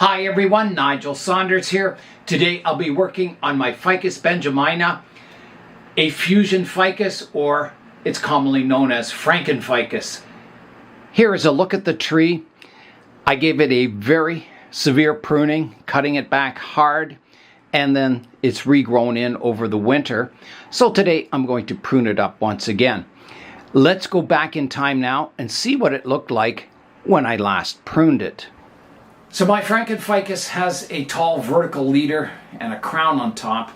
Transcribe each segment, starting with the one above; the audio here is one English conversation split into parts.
Hi everyone, Nigel Saunders here. Today I'll be working on my Ficus benjamina, a fusion ficus, or it's commonly known as Franken ficus. Here is a look at the tree. I gave it a very severe pruning, cutting it back hard, and then it's regrown in over the winter. So today I'm going to prune it up once again. Let's go back in time now and see what it looked like when I last pruned it. So my Franken ficus has a tall vertical leader and a crown on top,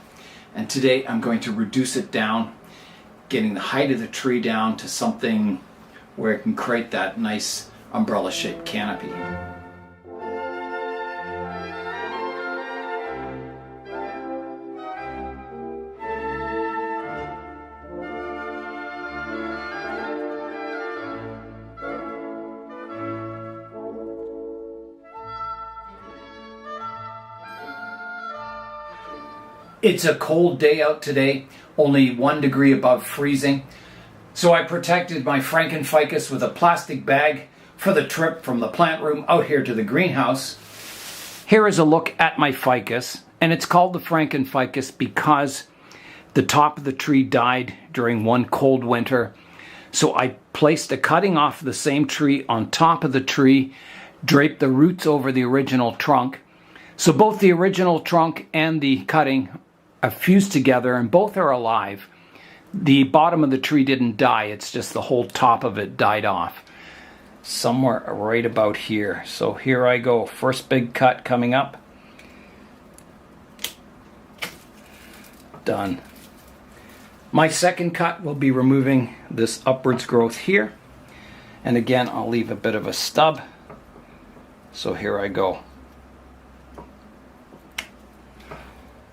and today I'm going to reduce it down, getting the height of the tree down to something where it can create that nice umbrella-shaped canopy. It's a cold day out today, only 1 degree above freezing. So I protected my Franken ficus with a plastic bag for the trip from the plant room out here to the greenhouse. Here is a look at my ficus, and it's called the Franken ficus because the top of the tree died during one cold winter. So I placed a cutting off the same tree on top of the tree, draped the roots over the original trunk. So both the original trunk and the cutting are fused together, and both are alive. The bottom of the tree didn't die, it's just the whole top of it died off. Somewhere right about here. So here I go. First big cut coming up. Done. My second cut will be removing this upwards growth here. And again, I'll leave a bit of a stub. So here I go.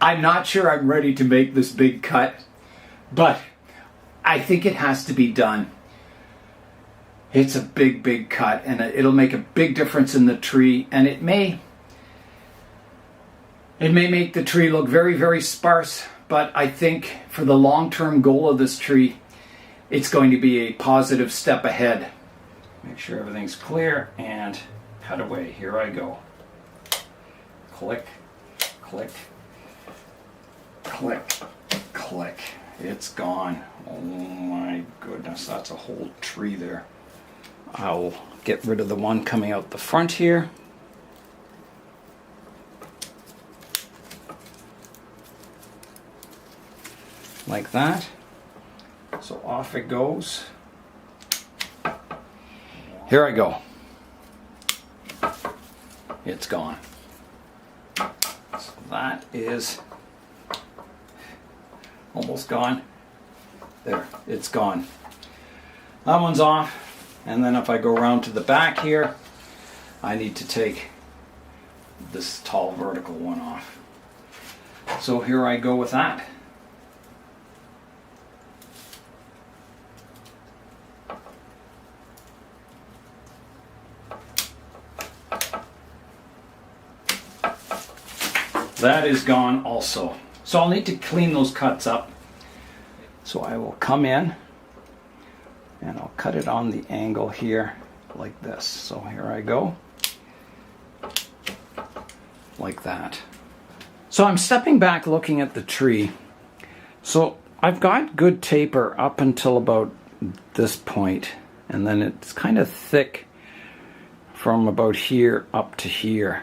I'm not sure I'm ready to make this big cut, but I think it has to be done. It's a big cut, and it'll make a big difference in the tree, and it may make the tree look very sparse, but I think for the long-term goal of this tree, it's going to be a positive step ahead. Make sure everything's clear and cut away. Here I go. Click, click. Click, click. It's gone. Oh my goodness, that's a whole tree there. I'll get rid of the one coming out the front here. Like that. So off it goes. Here I go. It's gone. So that is almost gone. There, it's gone. That one's off. And then if I go around to the back here, I need to take this tall vertical one off. So here I go with that. That is gone also. So I'll need to clean those cuts up. So I will come in and I'll cut it on the angle here like this. So here I go. Like that. So I'm stepping back looking at the tree. So I've got good taper up until about this point, and then it's kind of thick from about here up to here.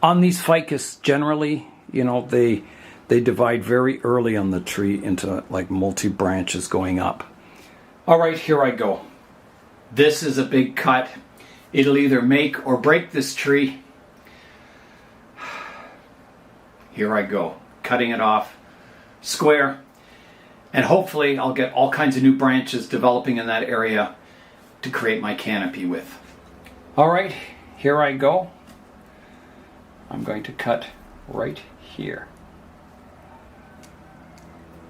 On these ficus, generally, you know, they divide very early on the tree into like multi-branches going up. All right, here I go. This is a big cut. It'll either make or break this tree. Here I go, cutting it off square. And hopefully I'll get all kinds of new branches developing in that area to create my canopy with. All right, here I go. I'm going to cut right here.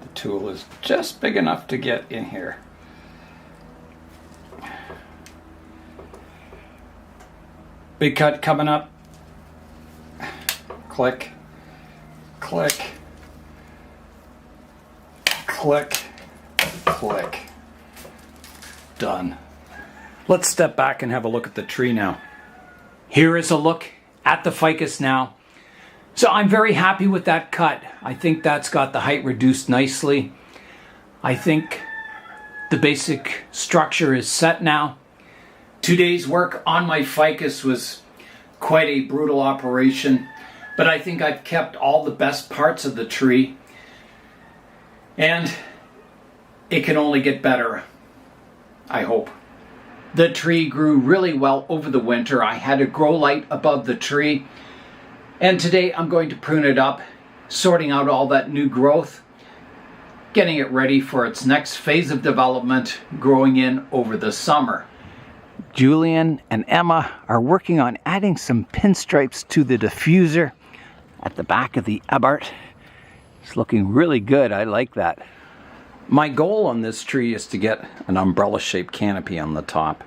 The tool is just big enough to get in here. Big cut coming up. Click, click, click, click. Done. Let's step back and have a look at the tree now. Here is a look at the ficus now. So I'm very happy with that cut. I think that's got the height reduced nicely. I think the basic structure is set now. Today's work on my ficus was quite a brutal operation, but I think I've kept all the best parts of the tree, and it can only get better, I hope. The tree grew really well over the winter. I had a grow light above the tree, and today I'm going to prune it up, sorting out all that new growth, getting it ready for its next phase of development, growing in over the summer. Julian and Emma are working on adding some pinstripes to the diffuser at the back of the abarth. It's looking really good. I like that. My goal on this tree is to get an umbrella-shaped canopy on the top.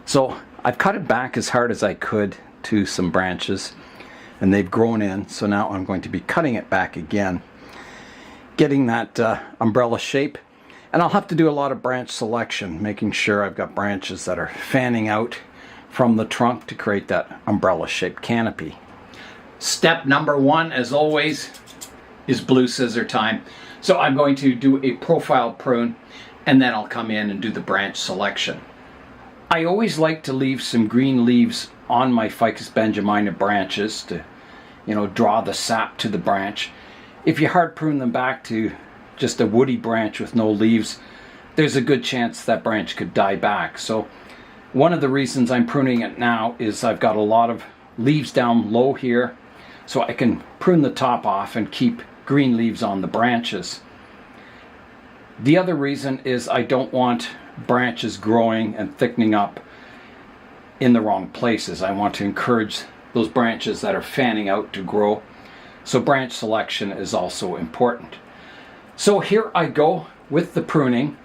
So I've cut it back as hard as I could to some branches, and they've grown in. So now I'm going to be cutting it back again, getting that umbrella shape. And I'll have to do a lot of branch selection, making sure I've got branches that are fanning out from the trunk to create that umbrella-shaped canopy. Step number one, as always, is blue scissor time. So I'm going to do a profile prune, and then I'll come in and do the branch selection. I always like to leave some green leaves on my Ficus benjamina branches to, draw the sap to the branch. If you hard prune them back to just a woody branch with no leaves, there's a good chance that branch could die back. So one of the reasons I'm pruning it now is I've got a lot of leaves down low here, so I can prune the top off and keep green leaves on the branches. The other reason is I don't want branches growing and thickening up in the wrong places. I want to encourage those branches that are fanning out to grow. So branch selection is also important. So here I go with the pruning.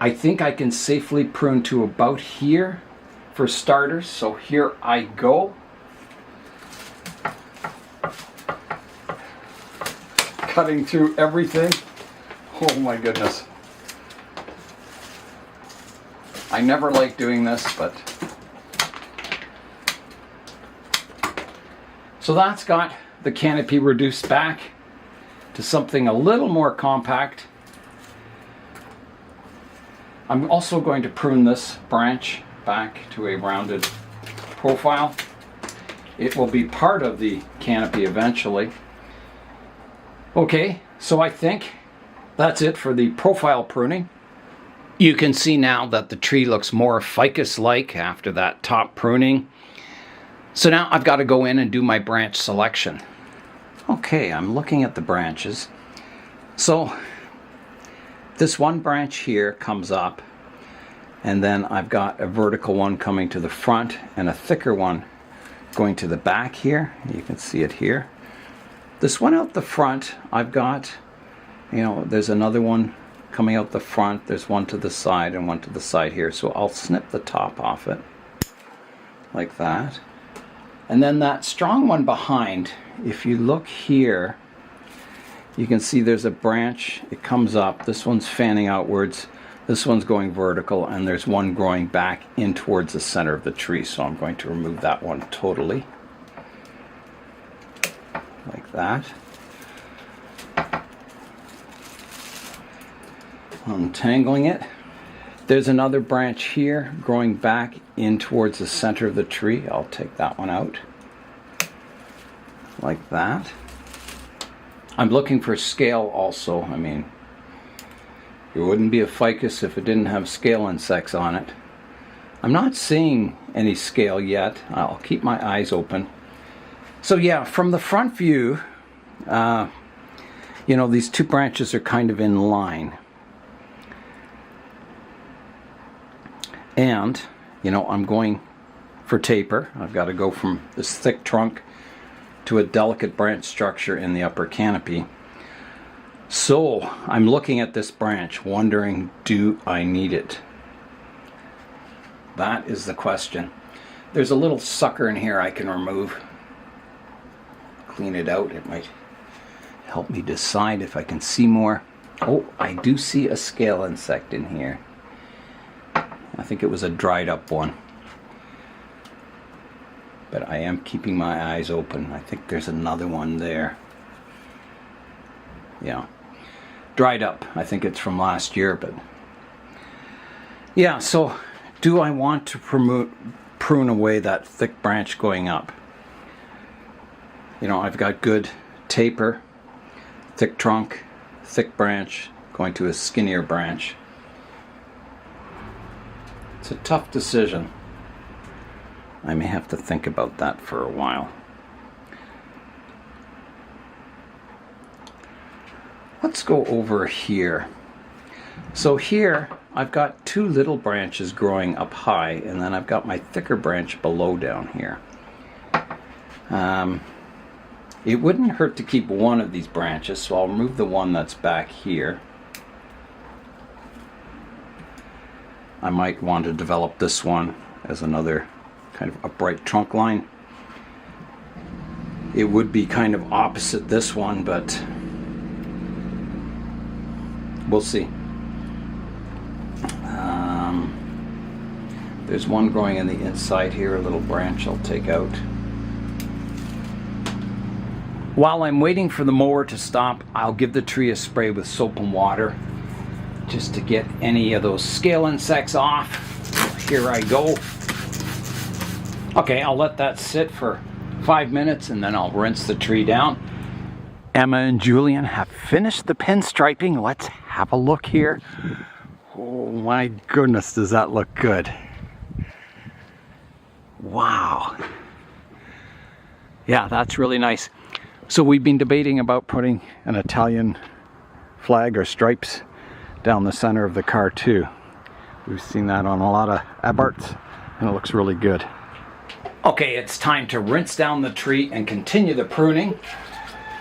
I think I can safely prune to about here for starters. So here I go. Cutting through everything. Oh my goodness. I never like doing this, but... So that's got the canopy reduced back to something a little more compact. I'm also going to prune this branch back to a rounded profile. It will be part of the canopy eventually. Okay, so I think that's it for the profile pruning. You can see now that the tree looks more ficus-like after that top pruning. So now I've got to go in and do my branch selection. Okay, I'm looking at the branches. So this one branch here comes up, and then I've got a vertical one coming to the front and a thicker one going to the back here. You can see it here. This one out the front, I've got, there's another one coming out the front. There's one to the side and one to the side here. So I'll snip the top off it like that. And then that strong one behind, if you look here, you can see there's a branch. It comes up. This one's fanning outwards. This one's going vertical, and there's one growing back in towards the center of the tree. So I'm going to remove that one totally. Like that. Untangling it. There's another branch here growing back in towards the center of the tree. I'll take that one out. Like that. I'm looking for scale also. I mean, it wouldn't be a ficus if it didn't have scale insects on it. I'm not seeing any scale yet. I'll keep my eyes open. So yeah, from the front view, these two branches are kind of in line. And, I'm going for taper. I've got to go from this thick trunk to a delicate branch structure in the upper canopy. So I'm looking at this branch wondering, do I need it? That is the question. There's a little sucker in here I can remove. Clean it out. It might help me decide if I can see more. Oh, I do see a scale insect in here. I think it was a dried up one. but I am keeping my eyes open. I think there's another one there. Yeah, dried up. I think it's from last year, but yeah, so do I want to prune away that thick branch going up? You know, I've got good taper, thick trunk, thick branch, going to a skinnier branch. It's a tough decision. I may have to think about that for a while. Let's go over here. So here I've got two little branches growing up high, and then I've got my thicker branch below down here. It wouldn't hurt to keep one of these branches, so I'll remove the one that's back here. I might want to develop this one as another kind of upright trunk line. It would be kind of opposite this one, but we'll see. There's one growing in the inside here, a little branch I'll take out. While I'm waiting for the mower to stop, I'll give the tree a spray with soap and water just to get any of those scale insects off. Here I go. Okay, I'll let that sit for 5 minutes and then I'll rinse the tree down. Emma and Julian have finished the pinstriping. Let's have a look here. Oh my goodness, does that look good. Wow. Yeah, that's really nice. So we've been debating about putting an Italian flag or stripes down the center of the car too. We've seen that on a lot of Abarths and it looks really good. Okay, it's time to rinse down the tree and continue the pruning.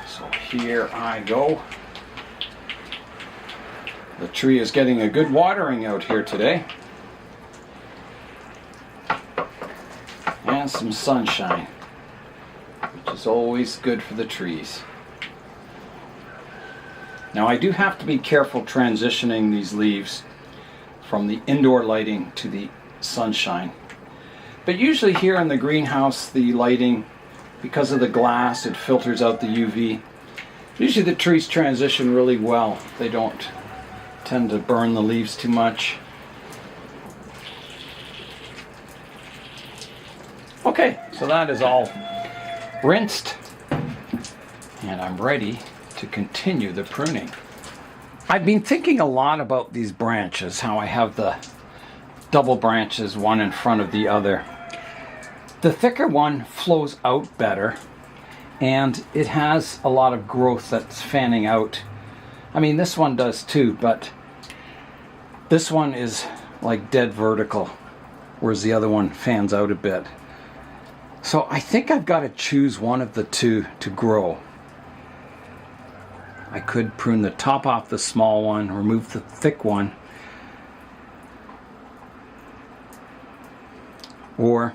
So here I go. The tree is getting a good watering out here today. And some sunshine, which is always good for the trees. Now I do have to be careful transitioning these leaves from the indoor lighting to the sunshine. But usually here in the greenhouse, the lighting, because of the glass, it filters out the UV. Usually the trees transition really well. They don't tend to burn the leaves too much. Okay, so that is all rinsed, and I'm ready to continue the pruning. I've been thinking a lot about these branches, how I have the double branches, one in front of the other. The thicker one flows out better, and it has a lot of growth that's fanning out. I mean, this one does too, but this one is like dead vertical, whereas the other one fans out a bit. So I think I've got to choose one of the two to grow. I could prune the top off the small one, remove the thick one, or,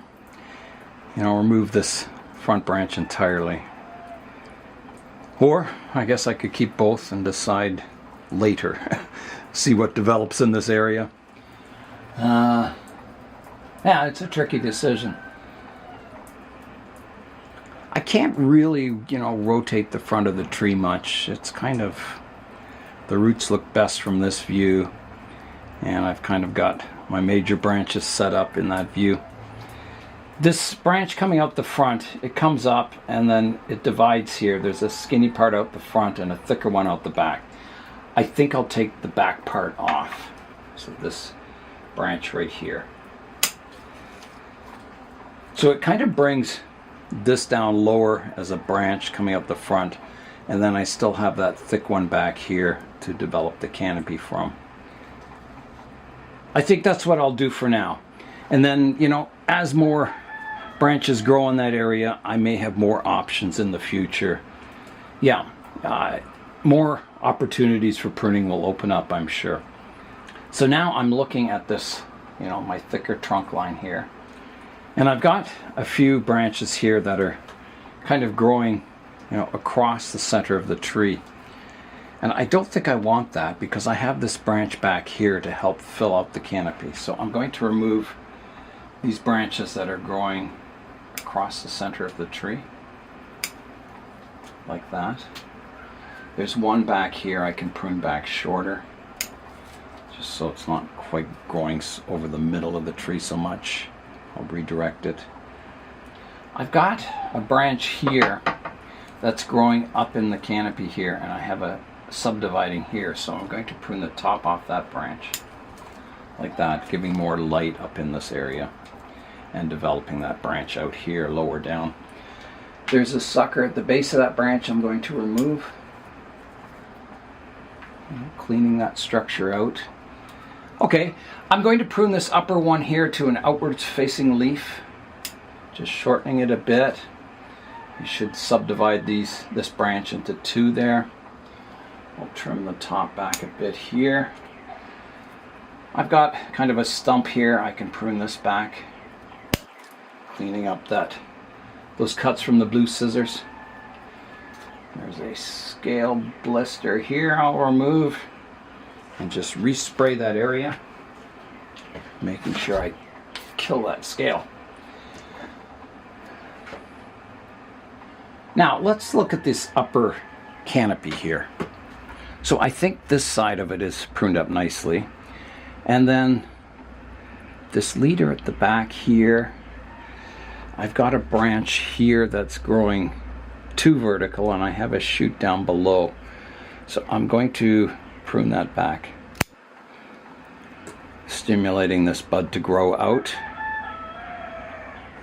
you know, remove this front branch entirely. Or I guess I could keep both and decide later. See what develops in this area. Yeah, it's a tricky decision. I can't really, you know, rotate the front of the tree much. It's kind of, the roots look best from this view, and I've kind of got my major branches set up in that view. This branch coming out the front, it comes up and then it divides here. There's a skinny part out the front and a thicker one out the back. I think I'll take the back part off. So this branch right here. So it kind of brings this down lower as a branch coming up the front, and then I still have that thick one back here to develop the canopy from. I think that's what I'll do for now. And then, you know, as more branches grow in that area, I may have more options in the future. Yeah, more opportunities for pruning will open up, I'm sure. So now I'm looking at this, you know, my thicker trunk line here. And I've got a few branches here that are kind of growing, you know, across the center of the tree. And I don't think I want that because I have this branch back here to help fill out the canopy. So I'm going to remove these branches that are growing across the center of the tree, like that. There's one back here I can prune back shorter, just so it's not quite growing over the middle of the tree so much. I'll redirect it. I've got a branch here that's growing up in the canopy here, and I have a subdividing here, so I'm going to prune the top off that branch like that, giving more light up in this area and developing that branch out here lower down. There's a sucker at the base of that branch I'm going to remove, cleaning that structure out. Okay, I'm going to prune this upper one here to an outwards facing leaf, just shortening it a bit. You should subdivide this branch into two there. I'll trim the top back a bit here. I've got kind of a stump here. I can prune this back, cleaning up those cuts from the blue scissors. There's a scale blister here I'll remove and just respray that area, making sure I kill that scale. Now let's look at this upper canopy here. So I think this side of it is pruned up nicely, and then this leader at the back here, I've got a branch here that's growing too vertical, and I have a shoot down below, so I'm going to prune that back, stimulating this bud to grow out.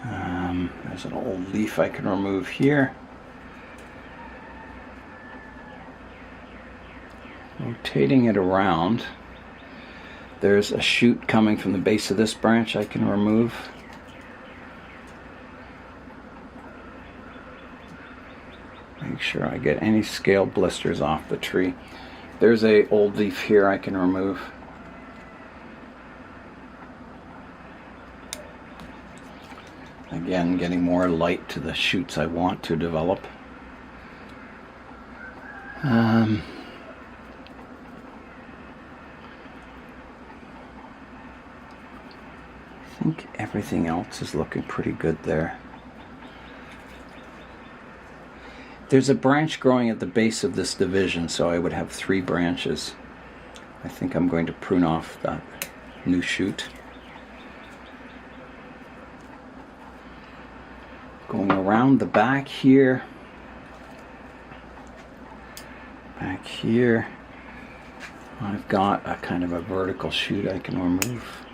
There's an old leaf I can remove here. Rotating it around, there's a shoot coming from the base of this branch I can remove. Make sure I get any scale blisters off the tree. There's a old leaf here I can remove. Again, getting more light to the shoots I want to develop. I think everything else is looking pretty good there. There's a branch growing at the base of this division, so I would have 3 branches. I think I'm going to prune off that new shoot. Going around the back here. Back here, I've got a kind of a vertical shoot I can remove.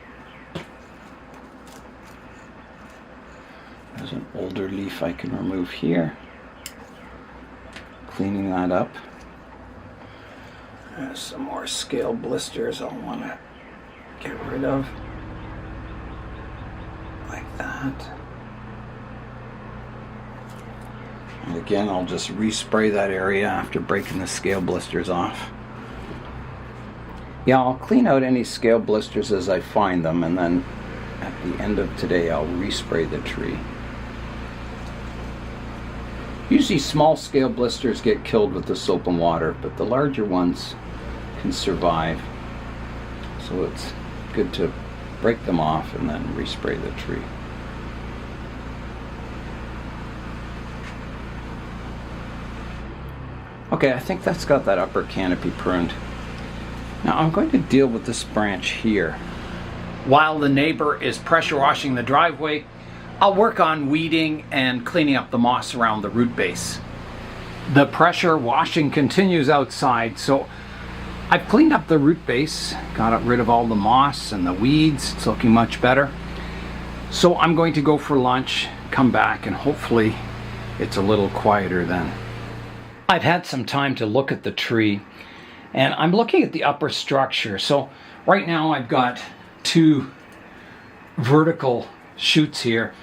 There's an older leaf I can remove here. Cleaning that up. There's some more scale blisters I'll want to get rid of. Like that. And again, I'll just respray that area after breaking the scale blisters off. Yeah, I'll clean out any scale blisters as I find them, and then at the end of today I'll respray the tree. Usually small scale blisters get killed with the soap and water, but the larger ones can survive. So it's good to break them off and then respray the tree. Okay, I think that's got that upper canopy pruned. Now I'm going to deal with this branch here. While the neighbor is pressure washing the driveway, I'll work on weeding and cleaning up the moss around the root base. The pressure washing continues outside, so I've cleaned up the root base, got rid of all the moss and the weeds. It's looking much better. So I'm going to go for lunch, come back, and hopefully it's a little quieter then. I've had some time to look at the tree, and I'm looking at the upper structure. So right now I've got 2 vertical shoots here,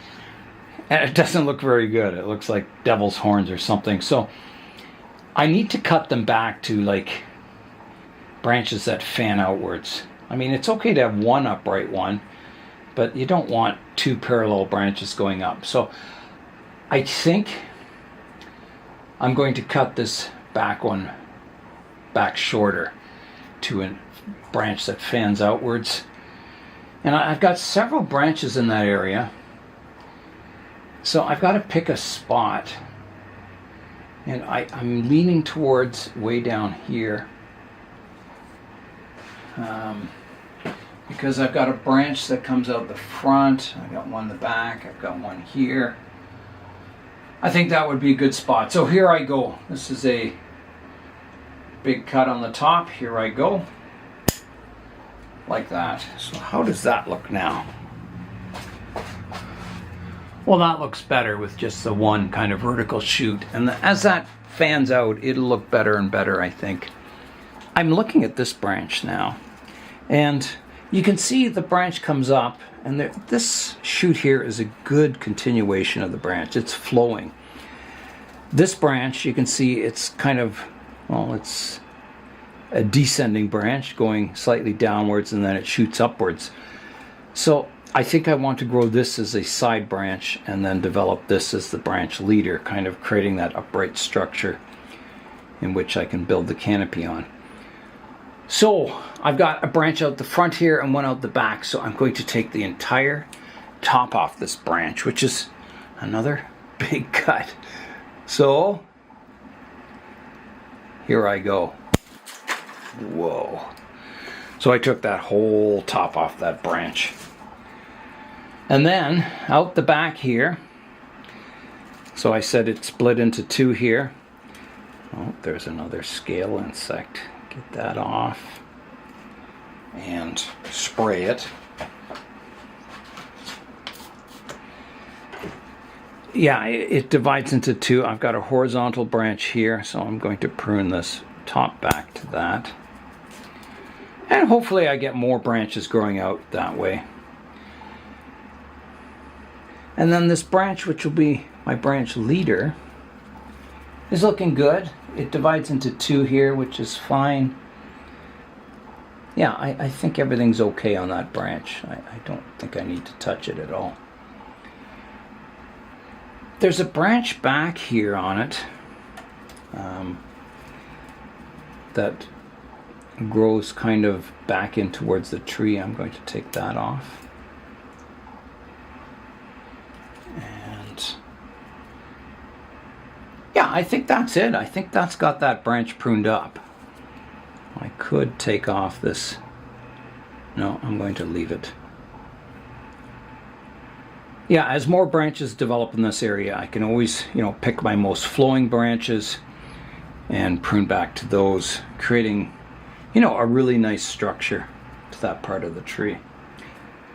and it doesn't look very good. It looks like devil's horns or something. So I need to cut them back to like branches that fan outwards. I mean, it's okay to have one upright one, but you don't want 2 parallel branches going up. So I think I'm going to cut this back one back shorter to a branch that fans outwards. And I've got several branches in that area. So I've got to pick a spot, and I'm leaning towards way down here because I've got a branch that comes out the front. I've got one in the back. I've got one here. I think that would be a good spot. So here I go. This is a big cut on the top. Here I go. Like that. So how does that look now? Well, that looks better with just the one kind of vertical shoot. And as that fans out, it'll look better and better, I think. I'm looking at this branch now. And you can see the branch comes up. And this shoot here is a good continuation of the branch. It's flowing. This branch, you can see it's kind of, well, it's a descending branch going slightly downwards, and then it shoots upwards. So I think I want to grow this as a side branch and then develop this as the branch leader, kind of creating that upright structure in which I can build the canopy on. So I've got a branch out the front here and one out the back, so I'm going to take the entire top off this branch, which is another big cut. So here I go. Whoa. So I took that whole top off that branch. And then out the back here, so I said it split into two here. Oh, there's another scale insect. Get that off and spray it. Yeah, it divides into two. I've got a horizontal branch here, so I'm going to prune this top back to that. And hopefully I get more branches growing out that way. And then this branch, which will be my branch leader, is looking good. It divides into two here, which is fine. Yeah, I think everything's okay on that branch. I don't think I need to touch it at all. There's a branch back here on it that grows kind of back in towards the tree. I'm going to take that off. And yeah, I think that's it. I think that's got that branch pruned up. I could take off this. No, I'm going to leave it. Yeah, as more branches develop in this area, I can always, pick my most flowing branches and prune back to those, creating, a really nice structure to that part of the tree.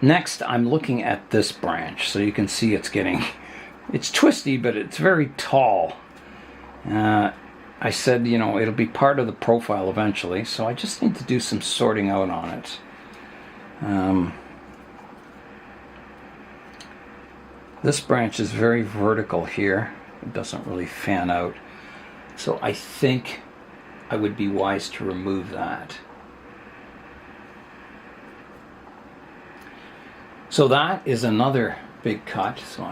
Next, I'm looking at this branch, so you can see it's twisty, but it's very tall. I said, it'll be part of the profile eventually, so I just need to do some sorting out on it. This branch is very vertical here. It doesn't really fan out. So I think I would be wise to remove that. So that is another big cut. So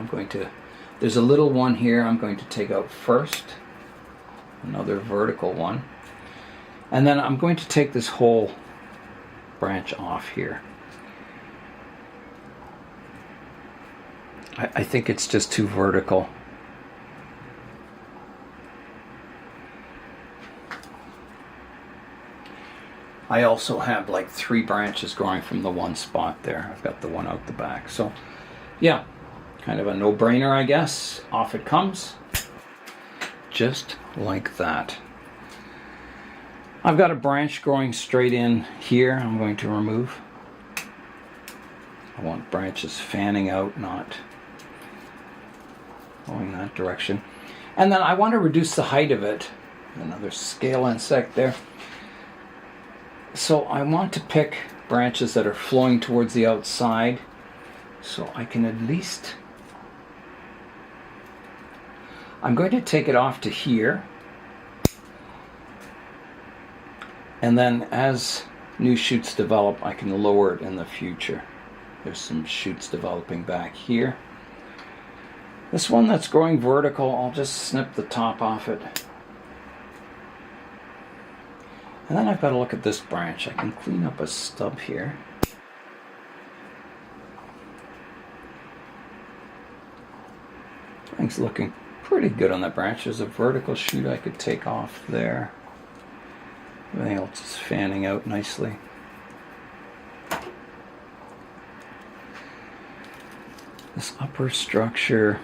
there's a little one here I'm going to take out first. Another vertical one. And then I'm going to take this whole branch off here. I think it's just too vertical. I also have like 3 branches growing from the one spot there. I've got the one out the back. So yeah, kind of a no-brainer, I guess. Off it comes. Just like that. I've got a branch growing straight in here I'm going to remove. I want branches fanning out, not going that direction. And then I want to reduce the height of it. Another scale insect there. So I want to pick branches that are flowing towards the outside, so I can at least... I'm going to take it off to here. And then as new shoots develop, I can lower it in the future. There's some shoots developing back here. This one that's growing vertical, I'll just snip the top off it. And then I've got to look at this branch. I can clean up a stub here. Things looking pretty good on that branch. There's a vertical shoot I could take off there. Everything else is fanning out nicely. This upper structure,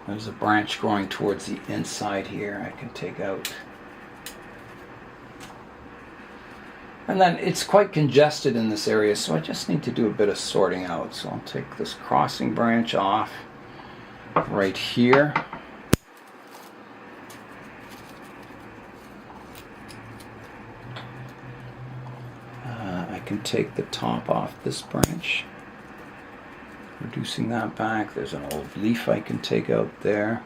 there's a branch growing towards the inside here I can take out. And then it's quite congested in this area, so I just need to do a bit of sorting out. So I'll take this crossing branch off right here. I can take the top off this branch, reducing that back. There's an old leaf I can take out there.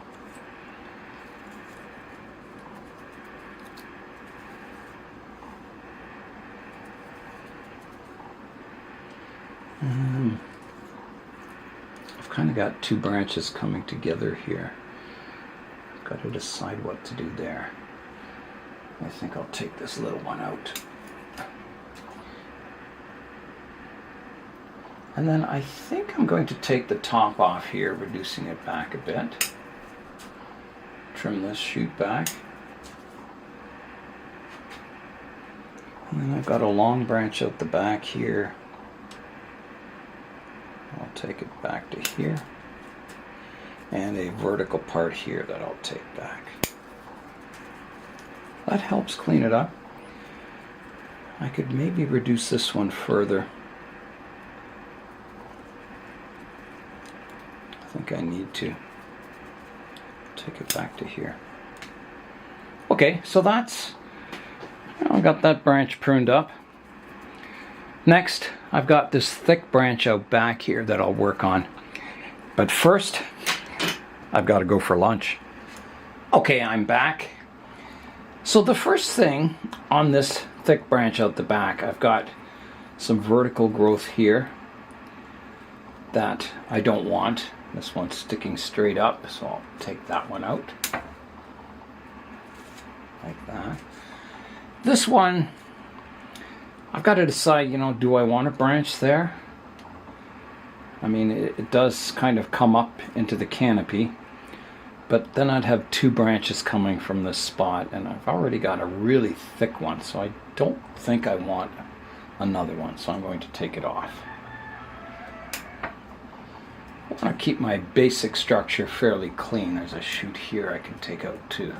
I've kind of got two branches coming together here. I've got to decide what to do there. I think I'll take this little one out. And then I think I'm going to take the top off here, reducing it back a bit. Trim this shoot back. And then I've got a long branch out the back here. I'll take it back to here. And a vertical part here that I'll take back. That helps clean it up. I could maybe reduce this one further. I think I need to take it back to here. Okay, so that's, I got that branch pruned up. Next, I've got this thick branch out back here that I'll work on. But first, I've got to go for lunch. Okay, I'm back. So the first thing on this thick branch out the back, I've got some vertical growth here that I don't want. This one's sticking straight up, so I'll take that one out. Like that. This one, I've got to decide, do I want a branch there? I mean, it does kind of come up into the canopy, but then I'd have two branches coming from this spot, and I've already got a really thick one, so I don't think I want another one, so I'm going to take it off. I want to keep my basic structure fairly clean. There's a shoot here I can take out too.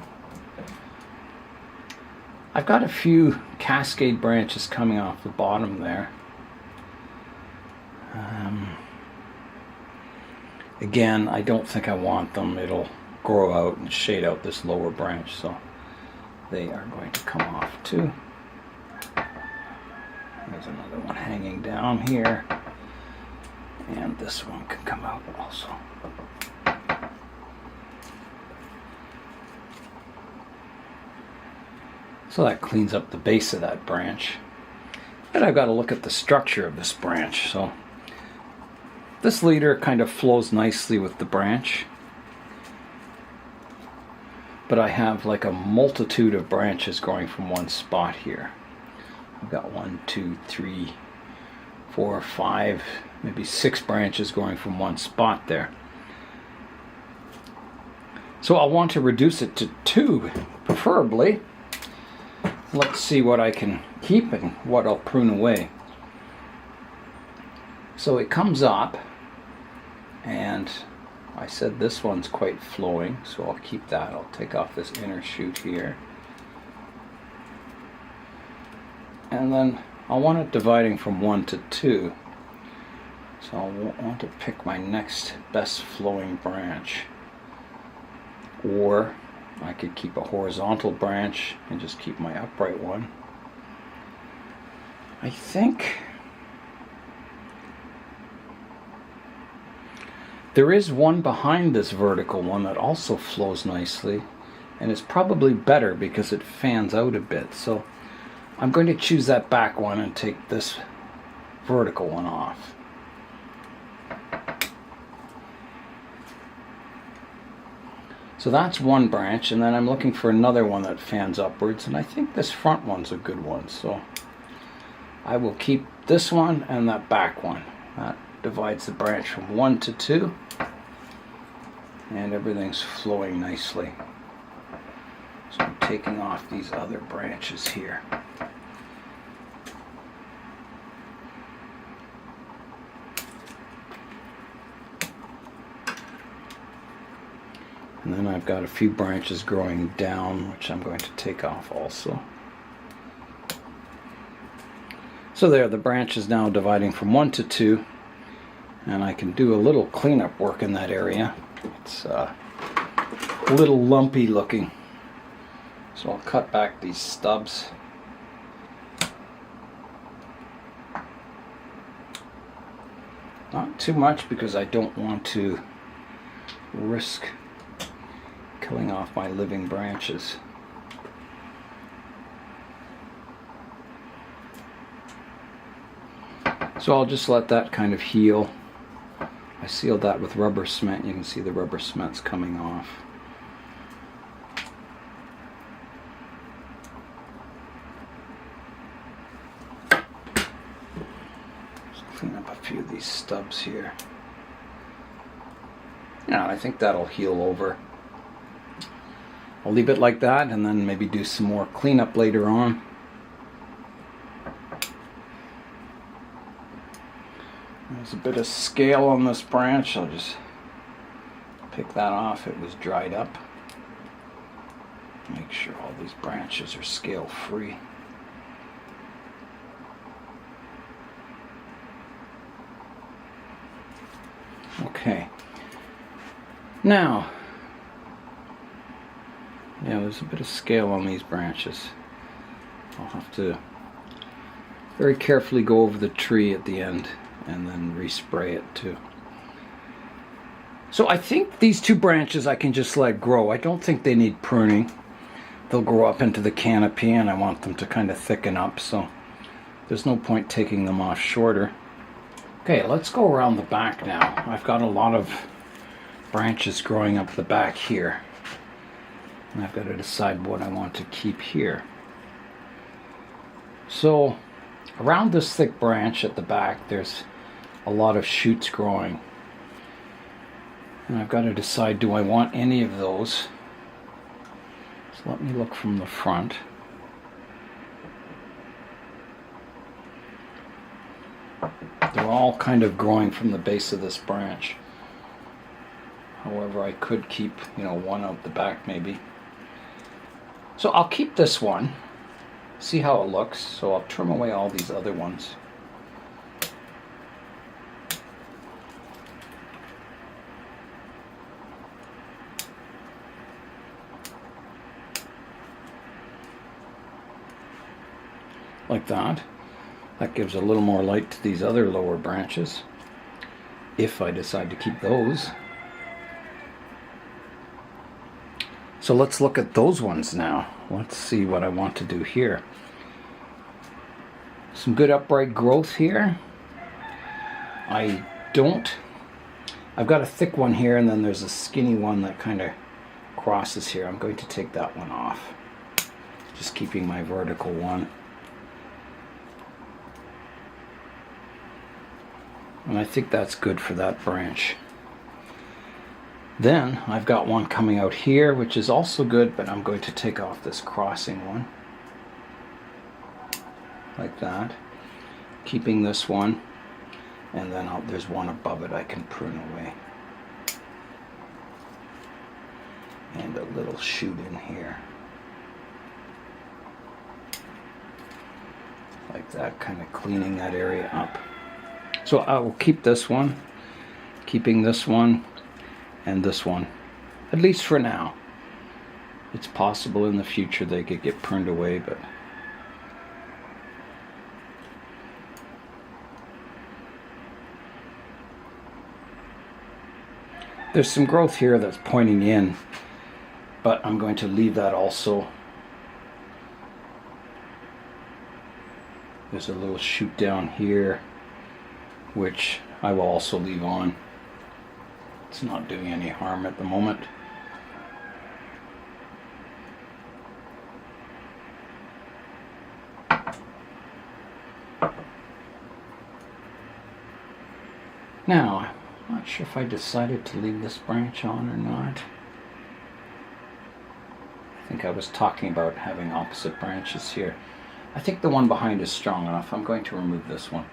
I've got a few cascade branches coming off the bottom there. Again, I don't think I want them. It'll grow out and shade out this lower branch, so they are going to come off too. There's another one hanging down here. And this one can come out also. So that cleans up the base of that branch. And I've got to look at the structure of this branch. So this leader kind of flows nicely with the branch. But I have like a multitude of branches going from one spot here. I've got 1, 2, 3, 4, 5, maybe 6 branches going from one spot there. So I'll want to reduce it to 2, preferably. Let's see what I can keep and what I'll prune away. So it comes up, and I said this one's quite flowing, so I'll keep that. I'll take off this inner shoot here. And then I want it dividing from 1 to 2. So I'll want to pick my next best flowing branch. Or I could keep a horizontal branch and just keep my upright one. I think there is one behind this vertical one that also flows nicely, and it's probably better because it fans out a bit. So I'm going to choose that back one and take this vertical one off. So that's one branch, and then I'm looking for another one that fans upwards, and I think this front one's a good one, so I will keep this one and that back one. That divides the branch from 1 to 2, and everything's flowing nicely. So I'm taking off these other branches here. And then I've got a few branches growing down, which I'm going to take off also. So there, the branch is now dividing from 1 to 2, and I can do a little cleanup work in that area. It's a little lumpy looking. So I'll cut back these stubs. Not too much because I don't want to risk killing off my living branches. So I'll just let that kind of heal. I sealed that with rubber cement. You can see the rubber cement's coming off. Just clean up a few of these stubs here. Yeah, I think that'll heal over. I'll leave it like that and then maybe do some more cleanup later on. There's a bit of scale on this branch. I'll just pick that off. It was dried up. Make sure all these branches are scale free. Okay. Now, yeah, there's a bit of scale on these branches. I'll have to very carefully go over the tree at the end and then respray it too. So I think these two branches I can just let grow. I don't think they need pruning. They'll grow up into the canopy and I want them to kind of thicken up, so there's no point taking them off shorter. Okay, let's go around the back now. I've got a lot of branches growing up the back here. And I've got to decide what I want to keep here. So around this thick branch at the back, there's a lot of shoots growing. And I've got to decide, do I want any of those? So let me look from the front. They're all kind of growing from the base of this branch. However, I could keep, one out the back maybe. So I'll keep this one, see how it looks. So I'll trim away all these other ones. Like that. That gives a little more light to these other lower branches, if I decide to keep those. So let's look at those ones now. Let's see what I want to do here. Some good upright growth here. I've got a thick one here and then there's a skinny one that kind of crosses here. I'm going to take that one off. Just keeping my vertical one. And I think that's good for that branch. Then I've got one coming out here, which is also good, but I'm going to take off this crossing one. Like that. Keeping this one. And then there's one above it I can prune away. And a little shoot in here. Like that, kind of cleaning that area up. So I will keep this one, keeping this one, and this one, at least for now. It's possible in the future they could get pruned away, but there's some growth here that's pointing in, but I'm going to leave that also. There's a little shoot down here, which I will also leave on. It's not doing any harm at the moment. Now, I'm not sure if I decided to leave this branch on or not. I think I was talking about having opposite branches here. I think the one behind is strong enough. I'm going to remove this one.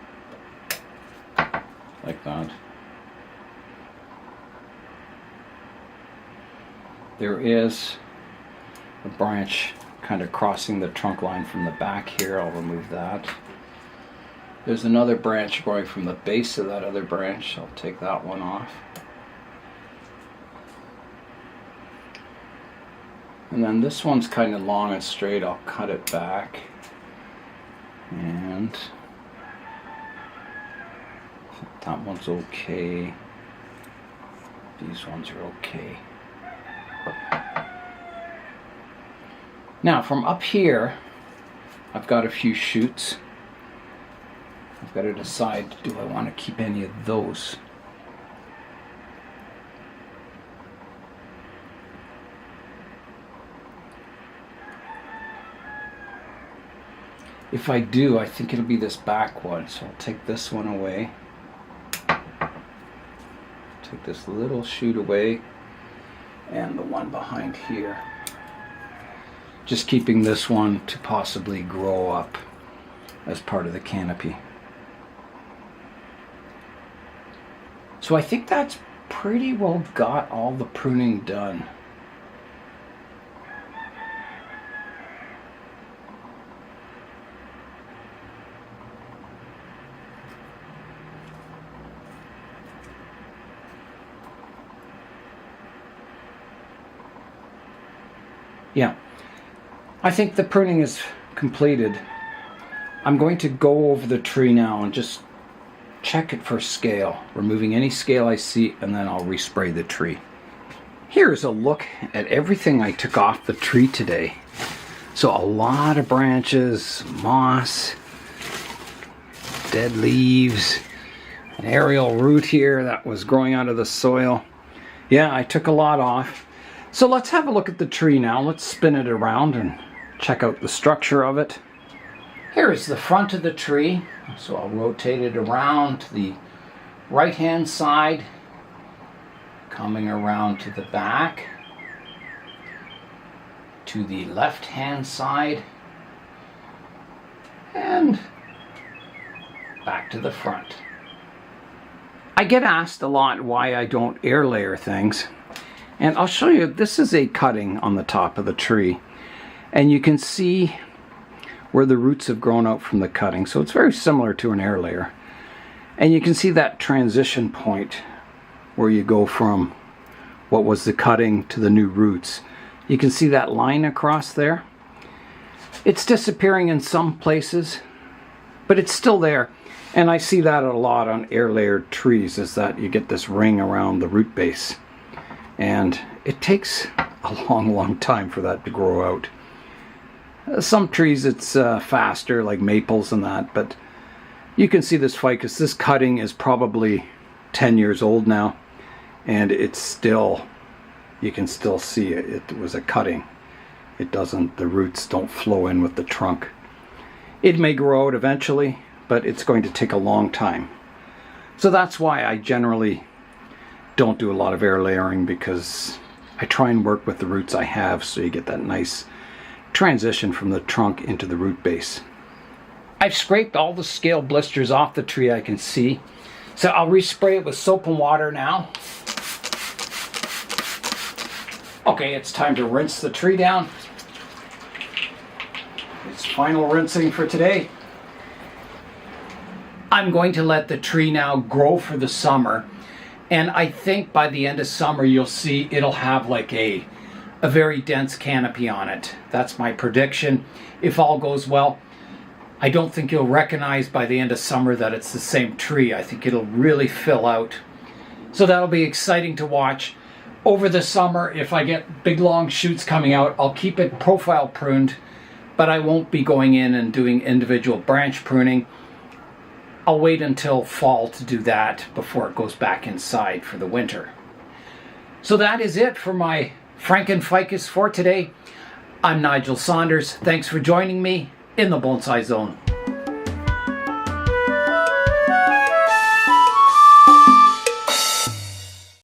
Like that. There is a branch kind of crossing the trunk line from the back here. I'll remove that. There's another branch going from the base of that other branch. I'll take that one off. And then this one's kind of long and straight. I'll cut it back. And that one's okay. These ones are okay. Now from up here, I've got a few shoots. I've got to decide, do I want to keep any of those? If I do, I think it'll be this back one, so I'll take this one away. Take this little shoot away, and the one behind here. Just keeping this one to possibly grow up as part of the canopy. So I think that's pretty well got all the pruning done. Yeah, I think the pruning is completed. I'm going to go over the tree now and just check it for scale, removing any scale I see, and then I'll respray the tree. Here's a look at everything I took off the tree today. So a lot of branches, moss, dead leaves, an aerial root here that was growing out of the soil. Yeah, I took a lot off. So let's have a look at the tree now. Let's spin it around and check out the structure of it. Here is the front of the tree. So I'll rotate it around to the right-hand side, coming around to the back, to the left-hand side, and back to the front. I get asked a lot why I don't air layer things. And I'll show you, this is a cutting on the top of the tree. And you can see where the roots have grown out from the cutting. So it's very similar to an air layer. And you can see that transition point where you go from what was the cutting to the new roots. You can see that line across there. It's disappearing in some places, but it's still there. And I see that a lot on air layered trees, is that you get this ring around the root base. And it takes a long time for that to grow out. Some trees it's faster, like maples and that, but you can see this ficus. This cutting is probably 10 years old now, and it's still, you can still see it was a cutting. It doesn't, the roots don't flow in with the trunk. It may grow out eventually, but it's going to take a long time. So that's why I generally don't do a lot of air layering, because I try and work with the roots I have so you get that nice transition from the trunk into the root base. I've scraped all the scale blisters off the tree I can see. So I'll respray it with soap and water now. Okay, it's time to rinse the tree down. It's final rinsing for today. I'm going to let the tree now grow for the summer. And I think by the end of summer, you'll see it'll have like a very dense canopy on it. That's my prediction. If all goes well, I don't think you'll recognize by the end of summer that it's the same tree. I think it'll really fill out. So that'll be exciting to watch. Over the summer, if I get big long shoots coming out, I'll keep it profile pruned, but I won't be going in and doing individual branch pruning. I'll wait until fall to do that before it goes back inside for the winter. So that is it for my Franken ficus for today. I'm Nigel Saunders. Thanks for joining me in the Bonsai Zone.